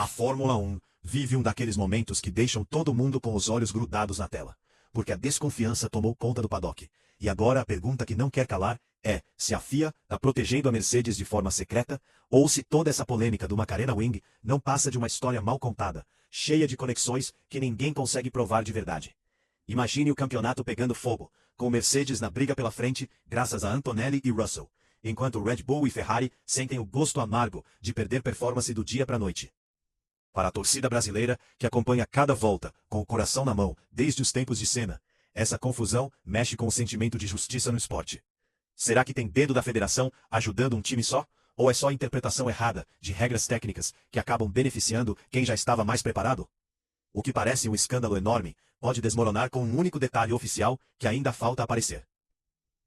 A Fórmula 1 vive um daqueles momentos que deixam todo mundo com os olhos grudados na tela, porque a desconfiança tomou conta do paddock. E agora a pergunta que não quer calar é se a FIA está protegendo a Mercedes de forma secreta, ou se toda essa polêmica do Macarena Wing não passa de uma história mal contada, cheia de conexões que ninguém consegue provar de verdade. Imagine o campeonato pegando fogo, com Mercedes na briga pela frente, graças a Antonelli e Russell, enquanto Red Bull e Ferrari sentem o gosto amargo de perder performance do dia para a noite. Para a torcida brasileira, que acompanha cada volta, com o coração na mão, desde os tempos de Senna, essa confusão mexe com o sentimento de justiça no esporte. Será que tem dedo da federação ajudando um time só? Ou é só interpretação errada de regras técnicas que acabam beneficiando quem já estava mais preparado? O que parece um escândalo enorme pode desmoronar com um único detalhe oficial que ainda falta aparecer.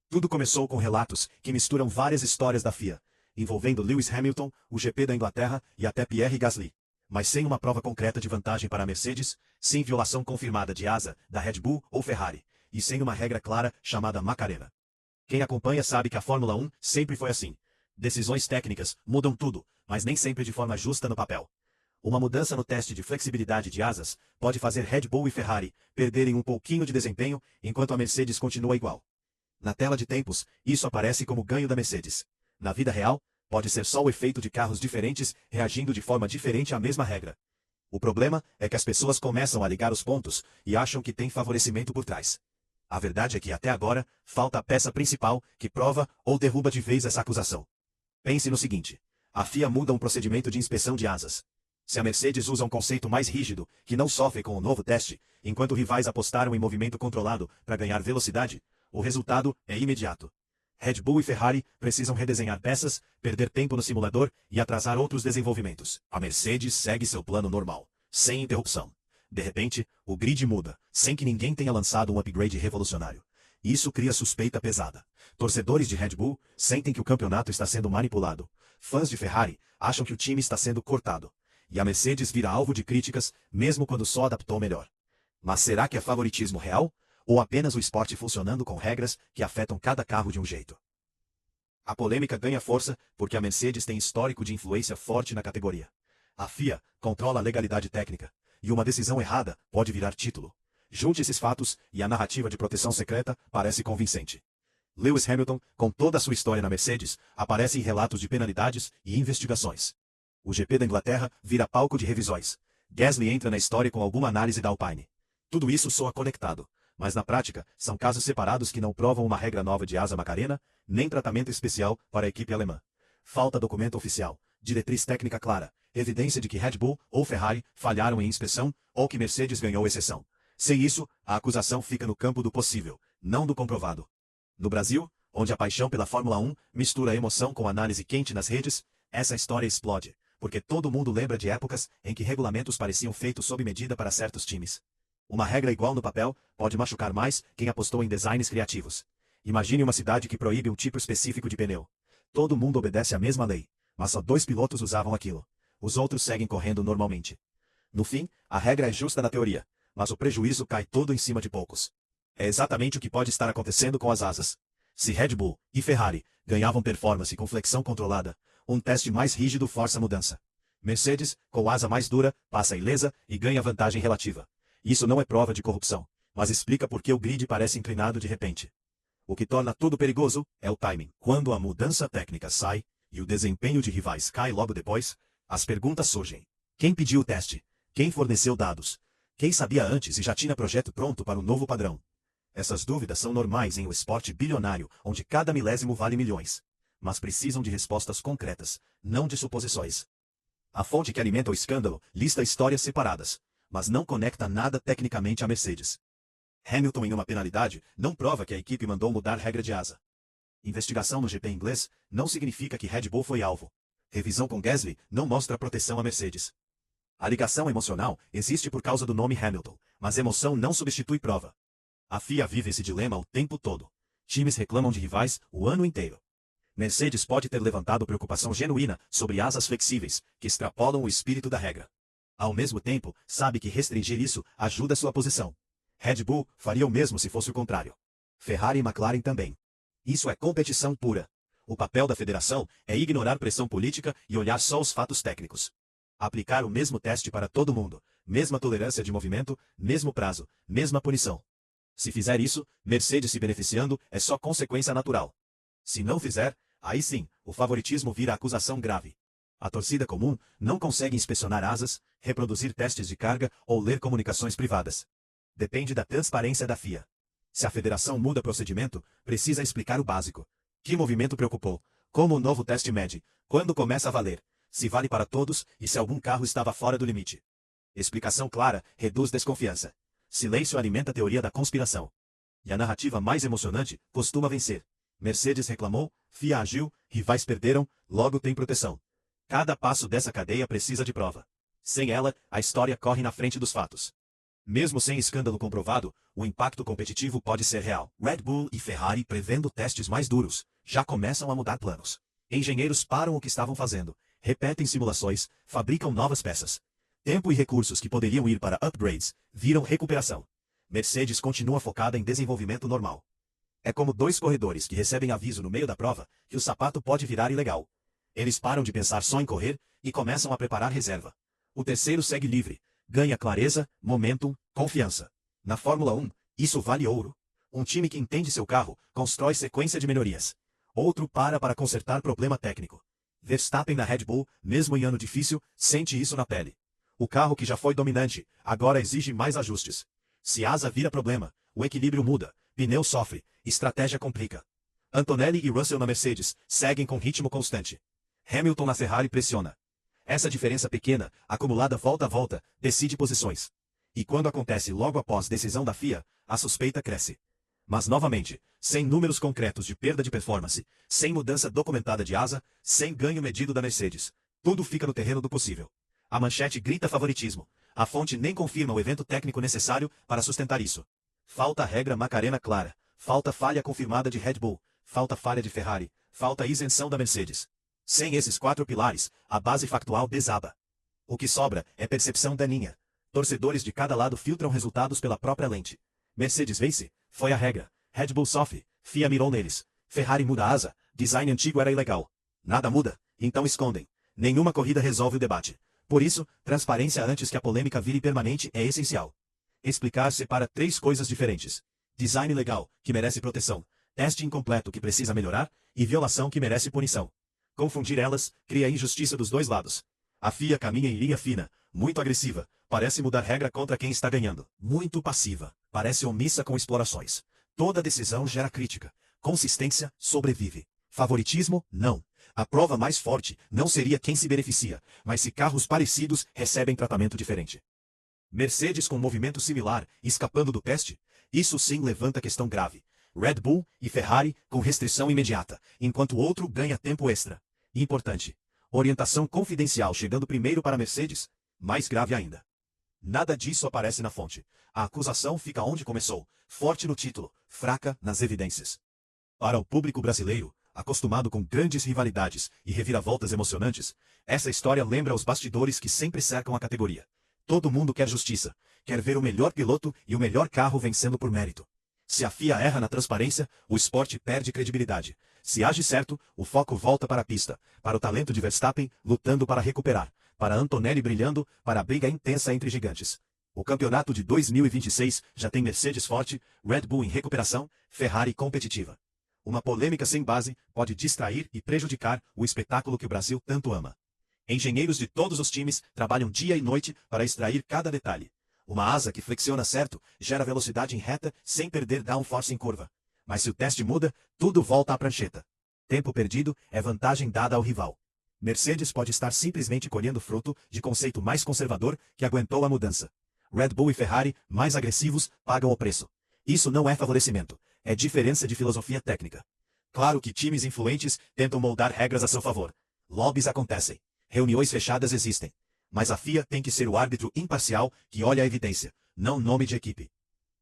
Tudo começou com relatos que misturam várias histórias da FIA, envolvendo Lewis Hamilton, o GP da Inglaterra e até Pierre Gasly, mas sem uma prova concreta de vantagem para a Mercedes, sem violação confirmada de asa da Red Bull ou Ferrari, e sem uma regra clara chamada Macarena. Quem acompanha sabe que a Fórmula 1 sempre foi assim. Decisões técnicas mudam tudo, mas nem sempre de forma justa no papel. Uma mudança no teste de flexibilidade de asas pode fazer Red Bull e Ferrari perderem um pouquinho de desempenho, enquanto a Mercedes continua igual. Na tela de tempos, isso aparece como ganho da Mercedes. Na vida real, pode ser só o efeito de carros diferentes reagindo de forma diferente à mesma regra. O problema é que as pessoas começam a ligar os pontos e acham que tem favorecimento por trás. A verdade é que até agora, falta a peça principal que prova ou derruba de vez essa acusação. Pense no seguinte: a FIA muda um procedimento de inspeção de asas. Se a Mercedes usa um conceito mais rígido, que não sofre com o novo teste, enquanto rivais apostaram em movimento controlado para ganhar velocidade, o resultado é imediato. Red Bull e Ferrari precisam redesenhar peças, perder tempo no simulador e atrasar outros desenvolvimentos. A Mercedes segue seu plano normal, sem interrupção. De repente, o grid muda, sem que ninguém tenha lançado um upgrade revolucionário. Isso cria suspeita pesada. Torcedores de Red Bull sentem que o campeonato está sendo manipulado. Fãs de Ferrari acham que o time está sendo cortado. E a Mercedes vira alvo de críticas, mesmo quando só adaptou melhor. Mas será que é favoritismo real? Ou apenas o esporte funcionando com regras que afetam cada carro de um jeito? A polêmica ganha força porque a Mercedes tem histórico de influência forte na categoria. A FIA controla a legalidade técnica, e uma decisão errada pode virar título. Junte esses fatos e a narrativa de proteção secreta parece convincente. Lewis Hamilton, com toda a sua história na Mercedes, aparece em relatos de penalidades e investigações. O GP da Inglaterra vira palco de revisões. Gasly entra na história com alguma análise da Alpine. Tudo isso soa conectado, mas na prática, são casos separados que não provam uma regra nova de asa Macarena, nem tratamento especial para a equipe alemã. Falta documento oficial, diretriz técnica clara, evidência de que Red Bull ou Ferrari falharam em inspeção, ou que Mercedes ganhou exceção. Sem isso, a acusação fica no campo do possível, não do comprovado. No Brasil, onde a paixão pela Fórmula 1 mistura a emoção com análise quente nas redes, essa história explode, porque todo mundo lembra de épocas em que regulamentos pareciam feitos sob medida para certos times. Uma regra igual no papel pode machucar mais quem apostou em designs criativos. Imagine uma cidade que proíbe um tipo específico de pneu. Todo mundo obedece à mesma lei, mas só 2 pilotos usavam aquilo. Os outros seguem correndo normalmente. No fim, a regra é justa na teoria, mas o prejuízo cai todo em cima de poucos. É exatamente o que pode estar acontecendo com as asas. Se Red Bull e Ferrari ganhavam performance com flexão controlada, um teste mais rígido força a mudança. Mercedes, com asa mais dura, passa ilesa e ganha vantagem relativa. Isso não é prova de corrupção, mas explica por que o grid parece inclinado de repente. O que torna tudo perigoso é o timing. Quando a mudança técnica sai e o desempenho de rivais cai logo depois, as perguntas surgem. Quem pediu o teste? Quem forneceu dados? Quem sabia antes e já tinha projeto pronto para o novo padrão? Essas dúvidas são normais em um esporte bilionário, onde cada milésimo vale milhões. Mas precisam de respostas concretas, não de suposições. A fonte que alimenta o escândalo lista histórias separadas, mas não conecta nada tecnicamente à Mercedes. Hamilton em uma penalidade não prova que a equipe mandou mudar regra de asa. Investigação no GP inglês não significa que Red Bull foi alvo. Revisão com Gasly não mostra proteção à Mercedes. A ligação emocional existe por causa do nome Hamilton, mas emoção não substitui prova. A FIA vive esse dilema o tempo todo. Times reclamam de rivais o ano inteiro. Mercedes pode ter levantado preocupação genuína sobre asas flexíveis, que extrapolam o espírito da regra. Ao mesmo tempo, sabe que restringir isso ajuda sua posição. Red Bull faria o mesmo se fosse o contrário. Ferrari e McLaren também. Isso é competição pura. O papel da federação é ignorar pressão política e olhar só os fatos técnicos. Aplicar o mesmo teste para todo mundo, mesma tolerância de movimento, mesmo prazo, mesma punição. Se fizer isso, Mercedes se beneficiando é só consequência natural. Se não fizer, aí sim, o favoritismo vira acusação grave. A torcida comum não consegue inspecionar asas, reproduzir testes de carga ou ler comunicações privadas. Depende da transparência da FIA. Se a federação muda procedimento, precisa explicar o básico. Que movimento preocupou? Como o novo teste mede? Quando começa a valer? Se vale para todos e se algum carro estava fora do limite. Explicação clara reduz desconfiança. Silêncio alimenta a teoria da conspiração. E a narrativa mais emocionante costuma vencer. Mercedes reclamou, FIA agiu, rivais perderam, logo tem proteção. Cada passo dessa cadeia precisa de prova. Sem ela, a história corre na frente dos fatos. Mesmo sem escândalo comprovado, o impacto competitivo pode ser real. Red Bull e Ferrari, prevendo testes mais duros, já começam a mudar planos. Engenheiros param o que estavam fazendo, repetem simulações, fabricam novas peças. Tempo e recursos que poderiam ir para upgrades, viram recuperação. Mercedes continua focada em desenvolvimento normal. É como dois corredores que recebem aviso no meio da prova que o sapato pode virar ilegal. Eles param de pensar só em correr e começam a preparar reserva. O terceiro segue livre, ganha clareza, momentum, confiança. Na Fórmula 1, isso vale ouro. Um time que entende seu carro, constrói sequência de melhorias. Outro para consertar problema técnico. Verstappen na Red Bull, mesmo em ano difícil, sente isso na pele. O carro que já foi dominante, agora exige mais ajustes. Se asa vira problema, o equilíbrio muda, pneu sofre, estratégia complica. Antonelli e Russell na Mercedes seguem com ritmo constante. Hamilton na Ferrari pressiona. Essa diferença pequena, acumulada volta a volta, decide posições. E quando acontece logo após decisão da FIA, a suspeita cresce. Mas novamente, sem números concretos de perda de performance, sem mudança documentada de asa, sem ganho medido da Mercedes, tudo fica no terreno do possível. A manchete grita favoritismo. A fonte nem confirma o evento técnico necessário para sustentar isso. Falta regra Macarena clara. Falta falha confirmada de Red Bull. Falta falha de Ferrari. Falta isenção da Mercedes. Sem esses 4 pilares, a base factual desaba. O que sobra é percepção daninha. Torcedores de cada lado filtram resultados pela própria lente. Mercedes vence, foi a regra. Red Bull sofre, FIA mirou neles. Ferrari muda a asa, design antigo era ilegal. Nada muda, então escondem. Nenhuma corrida resolve o debate. Por isso, transparência antes que a polêmica vire permanente é essencial. Explicar separa 3 coisas diferentes. Design legal, que merece proteção. Teste incompleto, que precisa melhorar. E violação, que merece punição. Confundir elas, cria injustiça dos dois lados. A FIA caminha em linha fina, muito agressiva. Parece mudar regra contra quem está ganhando. Muito passiva. Parece omissa com explorações. Toda decisão gera crítica. Consistência sobrevive. Favoritismo, não. A prova mais forte não seria quem se beneficia, mas se carros parecidos recebem tratamento diferente. Mercedes com movimento similar, escapando do teste? Isso sim levanta questão grave. Red Bull e Ferrari com restrição imediata, enquanto o outro ganha tempo extra. Importante. Orientação confidencial chegando primeiro para Mercedes? Mais grave ainda. Nada disso aparece na fonte. A acusação fica onde começou, forte no título, fraca nas evidências. Para o público brasileiro, acostumado com grandes rivalidades e reviravoltas emocionantes, essa história lembra os bastidores que sempre cercam a categoria. Todo mundo quer justiça, quer ver o melhor piloto e o melhor carro vencendo por mérito. Se a FIA erra na transparência, o esporte perde credibilidade. Se age certo, o foco volta para a pista, para o talento de Verstappen lutando para recuperar, para Antonelli brilhando, para a briga intensa entre gigantes. O campeonato de 2026 já tem Mercedes forte, Red Bull em recuperação, Ferrari competitiva. Uma polêmica sem base pode distrair e prejudicar o espetáculo que o Brasil tanto ama. Engenheiros de todos os times trabalham dia e noite para extrair cada detalhe. Uma asa que flexiona certo gera velocidade em reta sem perder downforce em curva. Mas se o teste muda, tudo volta à prancheta. Tempo perdido é vantagem dada ao rival. Mercedes pode estar simplesmente colhendo fruto de conceito mais conservador que aguentou a mudança. Red Bull e Ferrari, mais agressivos, pagam o preço. Isso não é favorecimento. É diferença de filosofia técnica. Claro que times influentes tentam moldar regras a seu favor. Lobbies acontecem. Reuniões fechadas existem. Mas a FIA tem que ser o árbitro imparcial que olha a evidência, não nome de equipe.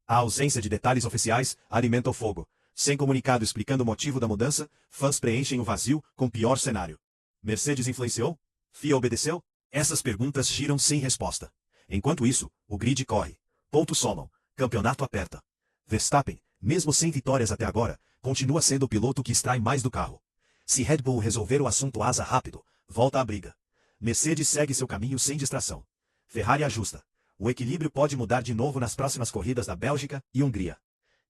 A ausência de detalhes oficiais alimenta o fogo. Sem comunicado explicando o motivo da mudança, fãs preenchem o vazio com pior cenário. Mercedes influenciou? FIA obedeceu? Essas perguntas giram sem resposta. Enquanto isso, o grid corre. Pontos somam. Campeonato aperta. Verstappen, mesmo sem vitórias até agora, continua sendo o piloto que extrai mais do carro. Se Red Bull resolver o assunto asa rápido, volta à briga. Mercedes segue seu caminho sem distração. Ferrari ajusta. O equilíbrio pode mudar de novo nas próximas corridas da Bélgica e Hungria.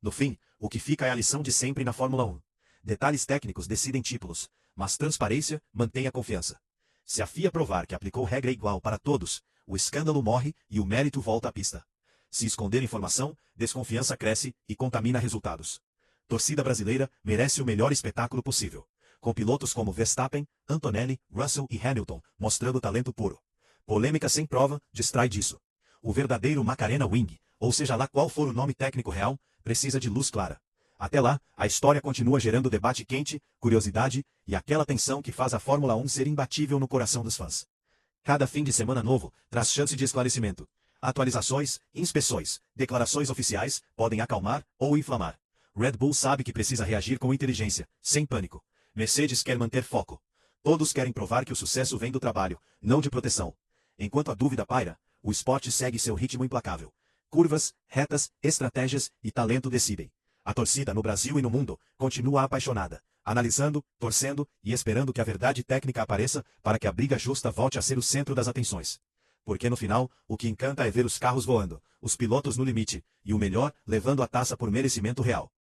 No fim, o que fica é a lição de sempre na Fórmula 1. Detalhes técnicos decidem títulos, mas transparência mantém a confiança. Se a FIA provar que aplicou regra igual para todos, o escândalo morre e o mérito volta à pista. Se esconder informação, desconfiança cresce e contamina resultados. Torcida brasileira merece o melhor espetáculo possível, com pilotos como Verstappen, Antonelli, Russell e Hamilton mostrando talento puro. Polêmica sem prova distrai disso. O verdadeiro Macarena Wing, ou seja lá qual for o nome técnico real, precisa de luz clara. Até lá, a história continua gerando debate quente, curiosidade e aquela tensão que faz a Fórmula 1 ser imbatível no coração dos fãs. Cada fim de semana novo traz chance de esclarecimento. Atualizações, inspeções, declarações oficiais podem acalmar ou inflamar. Red Bull sabe que precisa reagir com inteligência, sem pânico. Mercedes quer manter foco. Todos querem provar que o sucesso vem do trabalho, não de proteção. Enquanto a dúvida paira, o esporte segue seu ritmo implacável. Curvas, retas, estratégias e talento decidem. A torcida no Brasil e no mundo continua apaixonada, analisando, torcendo e esperando que a verdade técnica apareça para que a briga justa volte a ser o centro das atenções. Porque no final, o que encanta é ver os carros voando, os pilotos no limite, e o melhor, levando a taça por merecimento real.